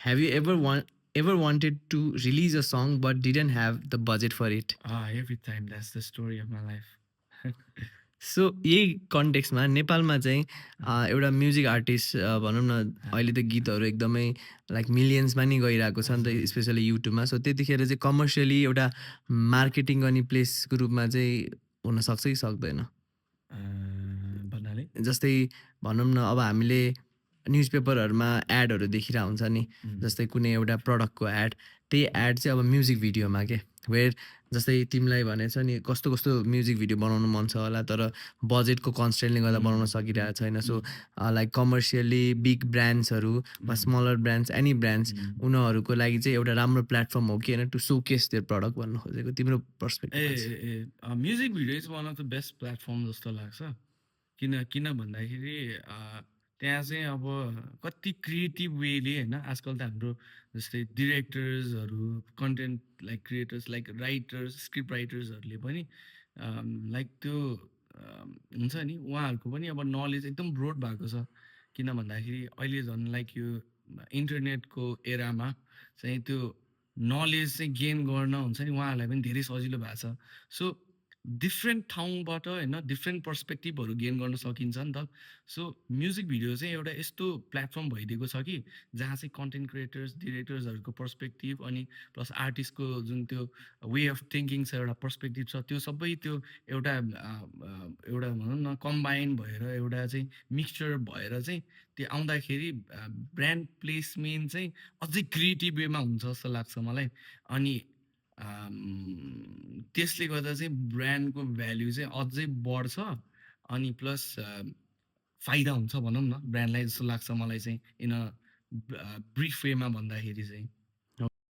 Have you ever wanted to release a song but didn't have the budget for it? Every time that's the story of my life. So यही कन्टेक्स्टमा नेपालमा चाहिँ एउटा music artist भनौँ न अहिले त गीतहरू एकदमै लाइक मिलियन्समा नि गइरहेको छ नि त स्पेसली युट्युबमा सो त्यतिखेर चाहिँ कमर्सियली एउटा मार्केटिङ गर्ने प्लेसको रूपमा चाहिँ हुनसक्छ कि सक्दैन भन्नाले जस्तै भनौँ न अब हामीले न्युज पेपरहरूमा एडहरू देखिरहेको हुन्छ नि जस्तै कुनै एउटा प्रडक्टको एड त्यही एड चाहिँ अब म्युजिक भिडियोमा के वेयर जस्तै तिमीलाई भनेछ नि कस्तो कस्तो म्युजिक भिडियो बनाउनु मन छ होला तर बजेटको कन्स्टेन्टले गर्दा बनाउन सकिरहेको छैन सो लाइक कमर्सियली बिग ब्रान्ड्सहरू वा स्मलर ब्रान्ड्स एनी ब्रान्ड्स उनीहरूको लागि चाहिँ एउटा राम्रो प्लेटफर्म हो कि होइन to showcase their product भन्नु खोजेको तिम्रो perspective music video is one of the best platform जस्तो लाग्छ किन भन्दाखेरि त्यहाँ चाहिँ अब कति क्रिएटिभ वेले होइन आजकल त हाम्रो जस्तै डिरेक्टर्सहरू content like creators like writers script राइटर्सहरूले पनि लाइक त्यो हुन्छ नि उहाँहरूको पनि अब नलेज एकदम ब्रोड भएको छ किन भन्दाखेरि अहिले झन् लाइक यो इन्टरनेटको एरामा चाहिँ त्यो नलेज चाहिँ गेन गर्न हुन्छ नि उहाँहरूलाई पनि धेरै सजिलो भएको छ सो डिफ्रेन्ट ठाउँबाट होइन डिफ्रेन्ट पर्सपेक्टिभहरू गेन गर्न सकिन्छ नि त सो म्युजिक भिडियो चाहिँ एउटा यस्तो प्लेटफर्म भइदिएको छ कि जहाँ चाहिँ कन्टेन्ट क्रिएटर्स डिरेक्टर्सहरूको पर्सपेक्टिभ अनि प्लस आर्टिस्टको जुन त्यो वे अफ थिङ्किङ छ एउटा पर्सपेक्टिभ छ त्यो सबै त्यो एउटा भनौँ न कम्बाइन भएर एउटा चाहिँ मिक्सचर भएर चाहिँ त्यो आउँदाखेरि ब्रान्ड प्लेसमेन्ट चाहिँ अझै क्रिएटिभ वेमा हुन्छ जस्तो लाग्छ मलाई अनि त्यसले गर्दा चाहिँ ब्रान्डको भ्याल्यु चाहिँ अझै बढ्छ अनि प्लस फाइदा हुन्छ भनौँ न ब्रान्डलाई जस्तो लाग्छ मलाई चाहिँ इन अ ब्रिफ वेमा भन्दाखेरि चाहिँ